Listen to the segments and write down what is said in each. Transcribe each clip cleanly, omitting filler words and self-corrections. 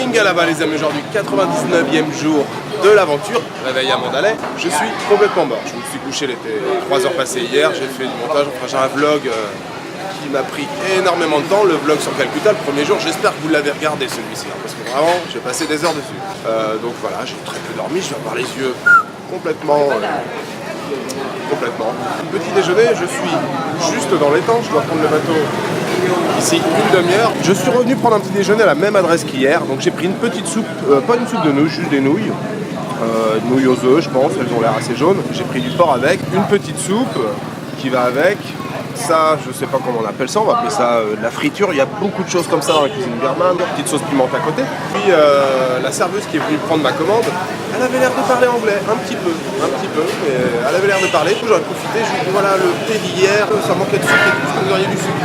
morning à la balle les amis, aujourd'hui 99e jour de l'aventure, réveil à Mandalay. Je suis complètement mort, je me suis couché, il était 3 heures passées hier, j'ai fait du montage, enfin j'ai un vlog qui m'a pris énormément de temps, le vlog sur Calcutta, le premier jour, j'espère que vous l'avez regardé celui-ci, hein, parce que vraiment j'ai passé des heures dessus. Donc voilà, j'ai très peu dormi, je vais avoir les yeux complètement. Petit déjeuner, je suis juste dans les temps, je dois prendre le bateau ici une demi-heure. Je suis revenu prendre un petit déjeuner à la même adresse qu'hier, donc j'ai pris une petite soupe, pas une soupe de nouilles, juste des nouilles. Nouilles aux œufs, je pense, elles ont l'air assez jaunes. J'ai pris du porc avec, une petite soupe qui va avec. Ça, je sais pas comment on appelle ça, on va appeler ça de la friture. Il y a beaucoup de choses comme ça dans la cuisine birmane, petite sauce pimentée à côté. Puis la serveuse qui est venue prendre ma commande, elle avait l'air de parler anglais, un petit peu, mais elle avait l'air de parler. J'aurais profité, je lui ai dit voilà, le thé d'hier, ça manquait de sucre et tout, est-ce que vous auriez du sucre?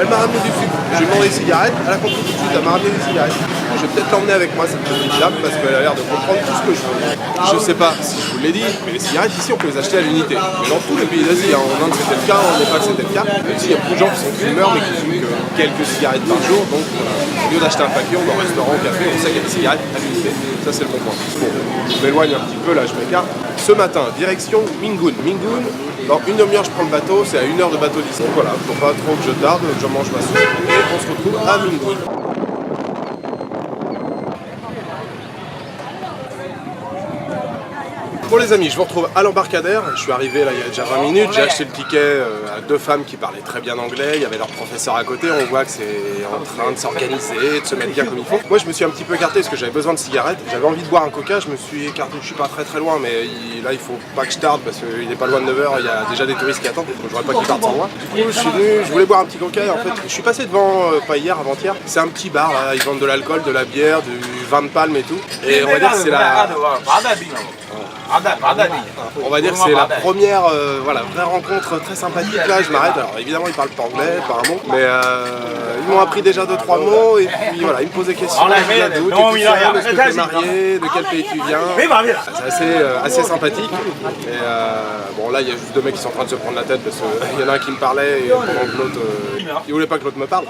Elle m'a ramené du sucre. J'ai demandé des cigarettes, elle a compris tout de suite, elle m'a ramené des cigarettes. Je vais peut-être l'emmener avec moi cette petite dame parce qu'elle a l'air de comprendre tout ce que je veux. Je sais pas si je vous l'ai dit, mais les cigarettes ici on peut les acheter à l'unité. Mais dans tous les pays d'Asie, hein, en Inde c'était le cas, en Népal c'était le cas. Ici il y a beaucoup de gens qui sont fumeurs mais qui fument que quelques cigarettes par jour. Donc au lieu d'acheter un paquet, on va au restaurant, au café, on sait qu'il y a des cigarettes à l'unité. Ça c'est le bon point. Bon, je m'éloigne un petit peu là, je m'écarte. Ce matin, direction Mingun. Mingun, dans une demi-heure je prends le bateau, c'est à 1 heure de bateau d'ici. Voilà, faut pas trop que je tarde, je mange ma soupe et on se retrouve à Mingun. Bon les amis, je vous retrouve à l'embarcadère. Je suis arrivé là il y a déjà 20 minutes, j'ai acheté le ticket à 2 femmes qui parlaient très bien anglais, il y avait leur professeur à côté, on voit que c'est en train de s'organiser, de se mettre bien comme il faut. Moi je me suis un petit peu écarté parce que j'avais besoin de cigarettes, j'avavais envie de boire un coca, je me suis écarté, je suis pas très loin mais là il faut pas que je tarde parce qu'il est pas loin de 9 h, il y a déjà des touristes qui attendent, donc je voudrais pas qu'ils partent sans moi. Du coup je suis venu, je voulais boire un petit coca et en fait je suis passé devant, pas hier, avant-hier, c'est un petit bar là, ils vendent de l'alcool, de la bière, du vin de palme et tout, et on va dire que c'est la première voilà, vraie rencontre très sympathique. Là je m'arrête, alors évidemment ils parlent pas anglais apparemment, mais ils m'ont appris déjà 2-3 mots et puis voilà, ils me posaient des questions, d'où tu viens, est-ce que tu es marié, de quel pays tu viens. C'est assez sympathique. Et bon là il y a juste 2 mecs qui sont en train de se prendre la tête parce qu'il y en a un qui me parlait et pendant que l'autre il voulait pas que l'autre me parle.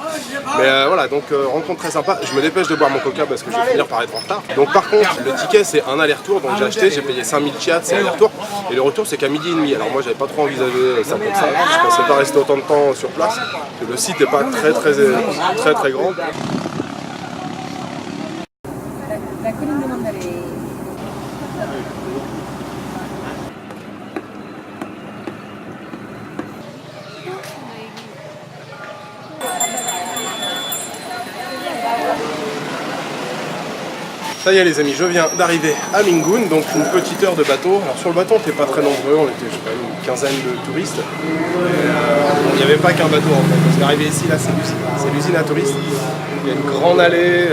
Mais voilà, donc rencontre très sympa. Je me dépêche de boire mon coca parce que je vais finir par être en retard. Donc par contre le ticket c'est un aller-retour, donc j'ai acheté, j'ai payé 5000 chiats, c'est aller-retour. Et le retour c'est qu'à 12h30. Alors moi j'avais pas trop envisagé ça comme ça. Je pensais pas rester autant de temps sur place. Parce que le site n'est pas très grand. Ça y est les amis, je viens d'arriver à Mingun, donc une petite heure de bateau. Alors sur le bateau on n'était pas très nombreux, on était je sais pas, une quinzaine de touristes. Il n'y avait pas qu'un bateau en fait. On est arrivé ici, là c'est l'usine à touristes. Il y a une grande allée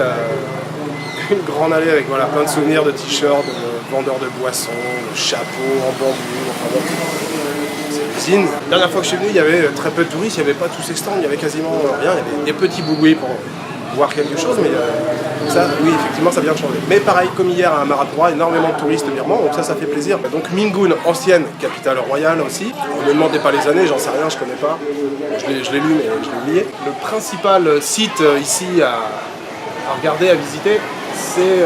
avec voilà, plein de souvenirs, de t-shirts, de vendeurs de boissons, de chapeaux en bambou, enfin bon. C'est l'usine. La dernière fois que je suis venu, il y avait très peu de touristes, il n'y avait pas tous ces stands, il y avait quasiment rien, il y avait des petits boubouis pour voir quelque chose, mais ça, oui, effectivement, ça vient de changer. Mais pareil, comme hier à Marapura, énormément de touristes birmans, donc ça fait plaisir. Donc Mingun, ancienne capitale royale aussi. Ne me demandez pas les années, j'en sais rien, je connais pas. Je l'ai lu, mais je l'ai oublié. Le principal site ici à regarder, à visiter, c'est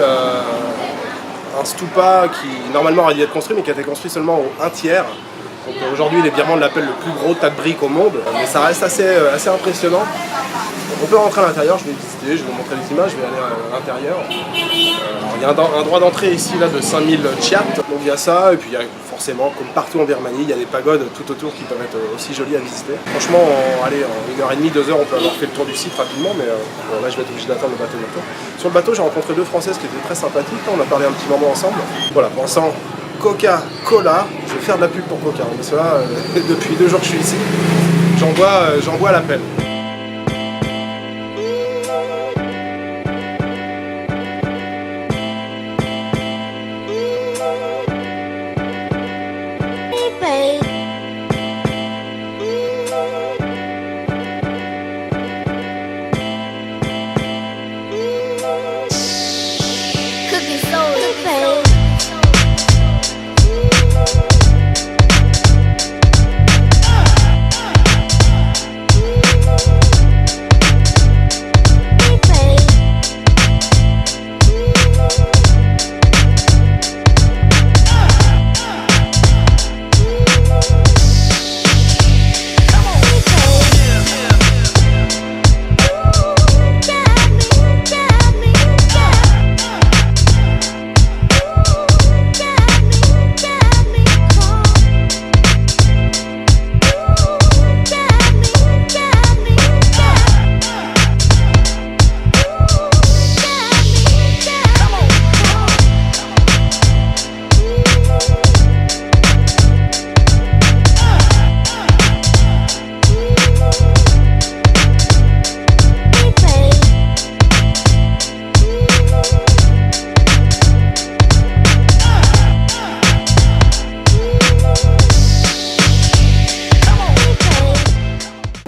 un stupa qui normalement aurait dû être construit, mais qui a été construit seulement au 1/3. Donc aujourd'hui, les Birmans l'appellent le plus gros tas de briques au monde, mais ça reste assez impressionnant. On peut rentrer à l'intérieur, je vais visiter, je vais vous montrer les images, je vais aller à l'intérieur. Il y a un droit d'entrée ici là, de 5000 chiats, donc il y a ça, et puis il y a forcément, comme partout en Birmanie, il y a des pagodes tout autour qui peuvent être aussi jolies à visiter. Franchement, en 1h30, 2 heures, on peut avoir fait le tour du site rapidement, mais bon, là je vais être obligé d'attendre le bateau bientôt. Sur le bateau, j'ai rencontré 2 Françaises qui étaient très sympathiques, on a parlé un petit moment ensemble. Voilà, pour l'instant, Coca-Cola, je vais faire de la pub pour Coca, mais cela, depuis 2 jours que je suis ici, j'en bois à l'appel.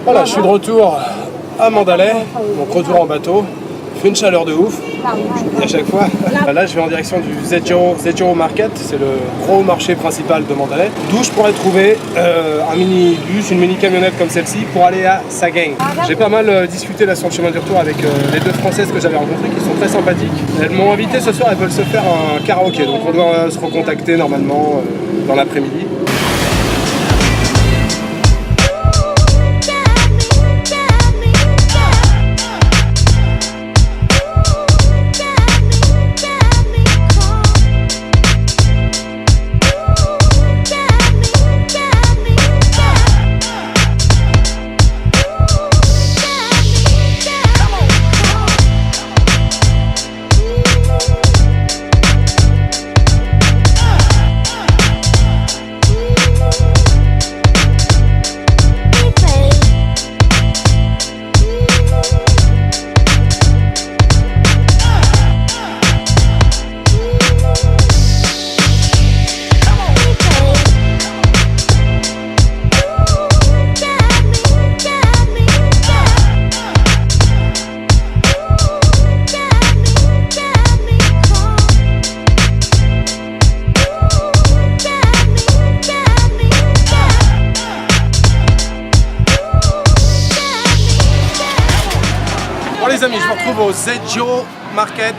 Voilà, je suis de retour à Mandalay, donc retour en bateau. Il fait une chaleur de ouf, et à chaque fois. Là, je vais en direction du Zejiro Market, c'est le gros marché principal de Mandalay, d'où je pourrais trouver un mini-bus, une mini-camionnette comme celle-ci pour aller à Sagaing. J'ai pas mal discuté là sur le chemin du retour avec les deux Françaises que j'avais rencontrées qui sont très sympathiques. Elles m'ont invité ce soir, elles veulent se faire un karaoké, donc on doit se recontacter normalement dans l'après-midi. Bon les amis, je me retrouve au Zejiro Market.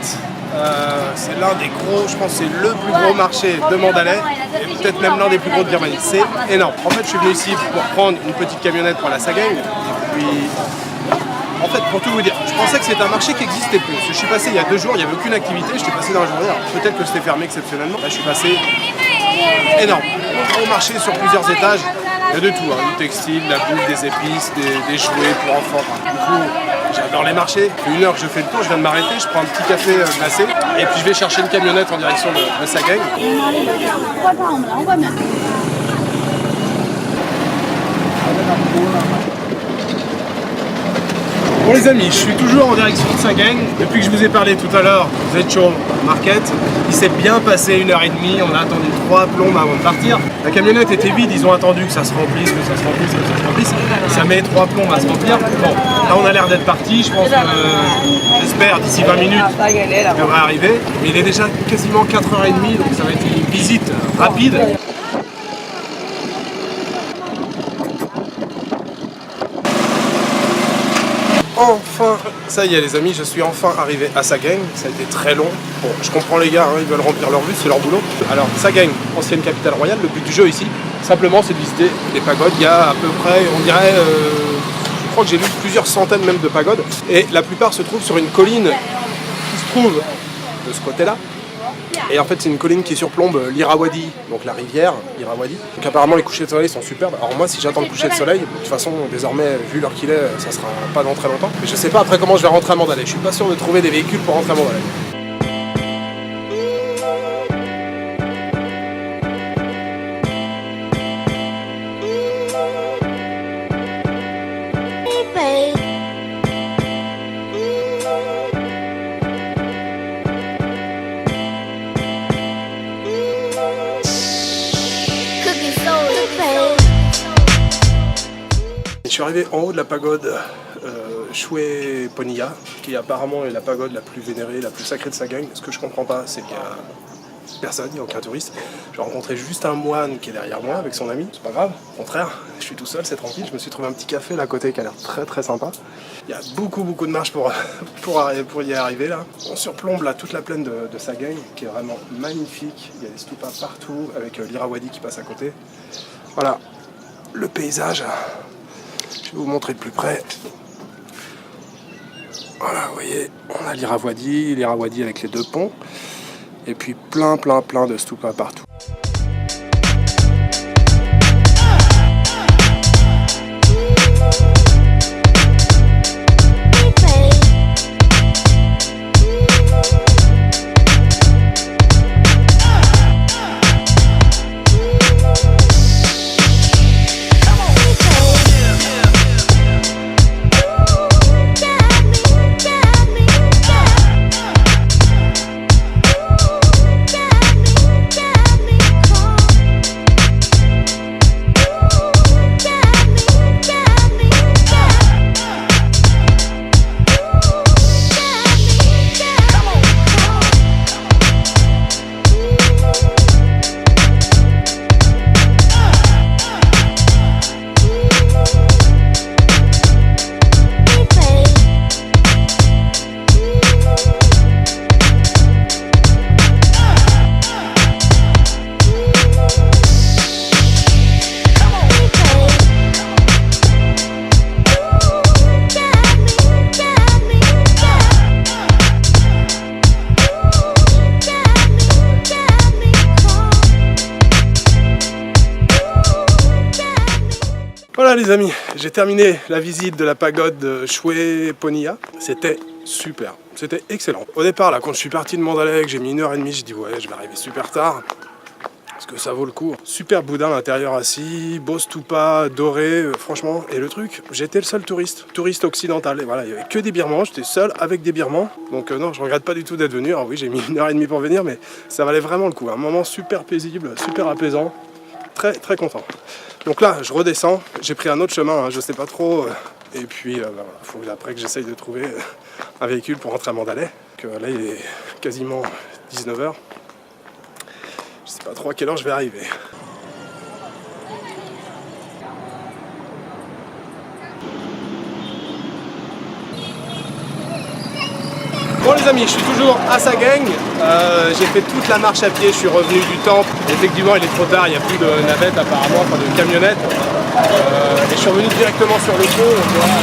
C'est l'un des gros, je pense c'est le plus gros marché de Mandalay et peut-être même l'un des plus gros de Birmanie. C'est énorme. En fait, je suis venu ici pour prendre une petite camionnette pour la Sagaing. Et puis, en fait, pour tout vous dire, je pensais que c'était un marché qui existait plus. Je suis passé il y a 2 jours, il n'y avait aucune activité. J'étais passé dans la journée. Peut-être que c'était fermé exceptionnellement. Là, je suis passé énorme. Gros marché sur plusieurs étages. Il y a de tout, hein, du textile, de la bouffe, des épices, des jouets pour enfants. Du coup, j'adore les marchés. Ça fait 1 heure que je fais le tour, je viens de m'arrêter, je prends un petit café glacé et puis je vais chercher une camionnette en direction de Sagaing. Bon les amis, je suis toujours en direction de Sagaing. Depuis que je vous ai parlé tout à l'heure du Zejiro Market, il s'est bien passé 1h30, on a attendu 3 plombes avant de partir. La camionnette était vide, ils ont attendu que ça se remplisse, que ça se remplisse, que ça se remplisse. Ça met 3 plombes à se remplir. Bon, là on a l'air d'être parti, je pense que j'espère d'ici 20 minutes il devrait arriver. Mais il est déjà quasiment 4h30, donc ça va être une visite rapide. Enfin, ça y est les amis, je suis enfin arrivé à Sagaing. Ça a été très long. Bon, je comprends les gars, hein, ils veulent remplir leur but, c'est leur boulot. Alors, Sagaing, ancienne capitale royale, le but du jeu ici, simplement c'est de visiter les pagodes. Il y a à peu près, on dirait, je crois que j'ai lu plusieurs centaines même de pagodes. Et la plupart se trouvent sur une colline qui se trouve de ce côté-là. Et en fait c'est une colline qui surplombe l'Irrawaddy, donc la rivière Irrawaddy. Donc apparemment les couchers de soleil sont superbes. Alors moi si j'attends le coucher de soleil, de toute façon désormais vu l'heure qu'il est, ça sera pas dans très longtemps. Mais je sais pas après comment je vais rentrer à Mandalay. Je suis pas sûr de trouver des véhicules pour rentrer à Mandalay. Je suis arrivé en haut de la pagode Shwe Poniya, qui apparemment est la pagode la plus vénérée, la plus sacrée de Sagaing. Ce que je comprends pas, c'est qu'il y a personne, il n'y a aucun touriste. J'ai rencontré juste un moine qui est derrière moi avec son ami, c'est pas grave, au contraire, je suis tout seul, c'est tranquille. Je me suis trouvé un petit café là à côté qui a l'air très très sympa. Il y a beaucoup de marches pour y arriver là. On surplombe là toute la plaine de Sagaing qui est vraiment magnifique. Il y a des stupas partout avec l'Irrawaddy qui passe à côté. Voilà, le paysage. Je vais vous montrer de plus près. Voilà, vous voyez, on a l'Irrawaddy avec les 2 ponts. Et puis plein de stupas partout. Voilà les amis, j'ai terminé la visite de la pagode de Shwe Ponia. C'était super, c'était excellent. Au départ là, quand je suis parti de Mandalay, que j'ai mis 1h30, j'ai dit ouais, je vais arriver super tard. Parce que ça vaut le coup. Super boudin à l'intérieur assis, beau stupa, doré, franchement. Et le truc, j'étais le seul touriste occidental. Et voilà, il n'y avait que des Birmans, j'étais seul avec des Birmans. Donc non, je regrette pas du tout d'être venu. Alors oui, j'ai mis 1h30 pour venir, mais ça valait vraiment le coup. Un moment super paisible, super apaisant. Très très content. Donc là, je redescends. J'ai pris un autre chemin, hein, je sais pas trop. Et puis, voilà, faut après que j'essaye de trouver un véhicule pour rentrer à Mandalay. Que là, il est quasiment 19h. Je sais pas trop à quelle heure je vais arriver. Bon les amis, je suis toujours à Sagaing. J'ai fait toute la marche à pied, je suis revenu du temple. Effectivement, il est trop tard, il n'y a plus de navette apparemment, enfin de camionnette. Et je suis revenu directement sur le pont. Voilà.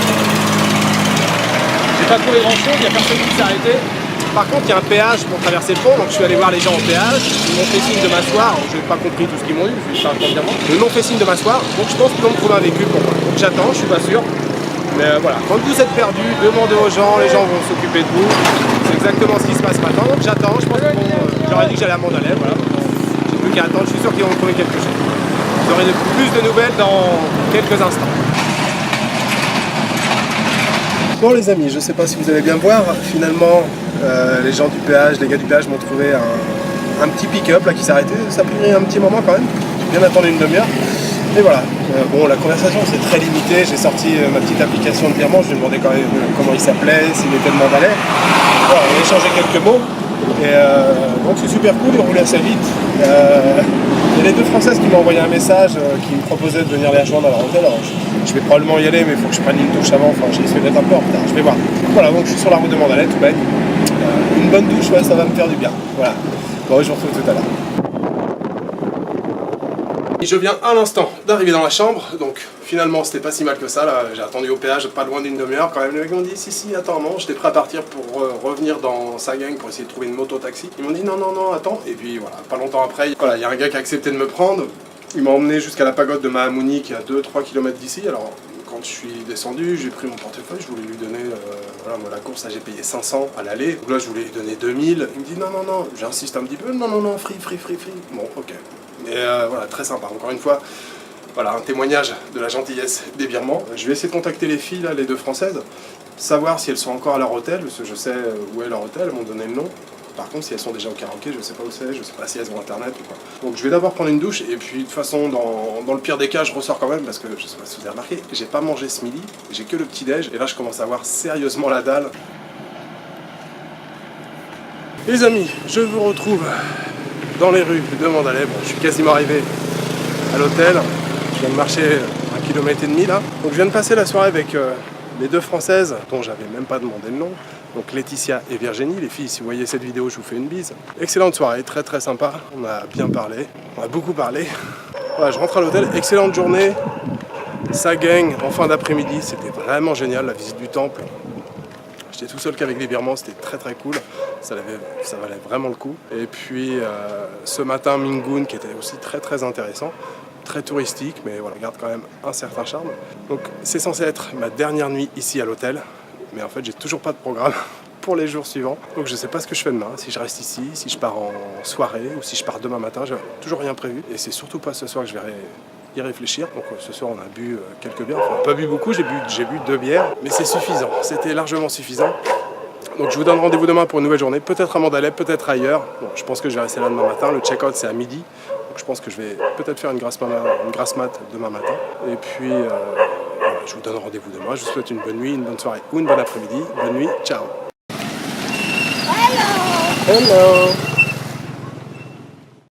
J'ai pas trouvé grand chose, il n'y a personne qui s'est arrêté. Par contre, il y a un péage pour traverser le pont, donc je suis allé voir les gens au péage. Ils m'ont fait signe de m'asseoir. Je n'ai pas compris tout ce qu'ils m'ont dit, je suis pas entièrement. Ils m'ont fait signe de m'asseoir, donc je pense qu'ils vont me trouver un véhicule pour moi. Donc j'attends, je suis pas sûr. Mais voilà, quand vous êtes perdu, demandez aux gens, les gens vont s'occuper de vous. C'est exactement ce qui se passe maintenant. Donc j'attends, je pense que j'aurais dit que j'allais à Mandalay, voilà. J'ai plus qu'à attendre, je suis sûr qu'ils vont me trouver quelque chose. Vous aurez plus de nouvelles dans quelques instants. Bon les amis, je sais pas si vous allez bien me voir, finalement les gens du péage, les gars du péage m'ont trouvé un petit pick-up là qui s'arrêtait, ça a pris un petit moment quand même, j'ai bien attendu une demi-heure. Et voilà, bon la conversation c'est très limité, j'ai sorti ma petite application de virement, je lui ai demandé quand même comment il s'appelait, s'il était de Mandalay. Voilà, on a échangé quelques mots, et donc c'est super cool, il roulait assez vite. Il y a les deux Françaises qui m'ont envoyé un message qui me proposaient de venir les rejoindre à leur hôtel. Alors je vais probablement y aller, mais il faut que je prenne une douche avant, enfin j'ai essayé d'être un peu en retard, je vais voir. Voilà, donc je suis sur la route de Mandalay, tout bête. Une bonne douche, ouais, ça va me faire du bien. Voilà, bon je vous retrouve tout à l'heure. Je viens à l'instant d'arriver dans la chambre, donc finalement c'était pas si mal que ça, là j'ai attendu au péage pas loin d'une demi-heure quand même. Les mecs m'ont dit si attends un moment, j'étais prêt à partir pour revenir dans Sagaing pour essayer de trouver une moto-taxi. Ils m'ont dit non attends, et puis voilà, pas longtemps après, voilà, il y a un gars qui a accepté de me prendre, il m'a emmené jusqu'à la pagode de Mahamuni qui est à 2-3 km d'ici. Alors quand je suis descendu, j'ai pris mon portefeuille, je voulais lui donner, voilà, moi la course là j'ai payé 500 à l'aller, donc là je voulais lui donner 2000, il me dit non, j'insiste un petit peu, non, free, bon ok. Et voilà, très sympa, encore une fois, voilà, un témoignage de la gentillesse des Birmans. Je vais essayer de contacter les filles, là, les deux Françaises, savoir si elles sont encore à leur hôtel, parce que je sais où est leur hôtel, elles m'ont donné le nom. Par contre, si elles sont déjà au karaoké, je sais pas où c'est, je sais pas si elles ont internet ou quoi. Donc je vais d'abord prendre une douche, et puis de toute façon, dans le pire des cas, je ressors quand même, parce que je sais pas si vous avez remarqué, j'ai pas mangé ce midi, j'ai que le petit déj, et là je commence à avoir sérieusement la dalle. Les amis, je vous retrouve dans les rues de Mandalay. Bon, je suis quasiment arrivé à l'hôtel. Je viens de marcher 1,5 km là. Donc je viens de passer la soirée avec les deux Françaises, dont j'avais même pas demandé le nom. Donc Laetitia et Virginie. Les filles, si vous voyez cette vidéo, je vous fais une bise. Excellente soirée, très très sympa. On a bien parlé, on a beaucoup parlé. Voilà, je rentre à l'hôtel. Excellente journée. Sagaing en fin d'après-midi. C'était vraiment génial, la visite du temple. J'étais tout seul qu'avec les Birmans, c'était très très cool, ça valait vraiment le coup. Et puis ce matin, Mingun, qui était aussi très très intéressant, très touristique, mais voilà, garde quand même un certain charme. Donc c'est censé être ma dernière nuit ici à l'hôtel, mais en fait j'ai toujours pas de programme pour les jours suivants. Donc je sais pas ce que je fais demain, si je reste ici, si je pars en soirée ou si je pars demain matin, j'ai toujours rien prévu. Et c'est surtout pas ce soir que je vais y réfléchir. Donc ce soir on a bu quelques bières, enfin pas bu beaucoup, j'ai bu 2 bières, mais c'est suffisant, c'était largement suffisant. Donc je vous donne rendez-vous demain pour une nouvelle journée, peut-être à Mandalay, peut-être ailleurs. Bon, je pense que je vais rester là demain matin, le check-out c'est à midi, donc je pense que je vais peut-être faire une grasse mat demain matin. Et puis voilà, je vous donne rendez-vous demain, je vous souhaite une bonne nuit, une bonne soirée ou une bonne après-midi. Bonne nuit, ciao. Hello.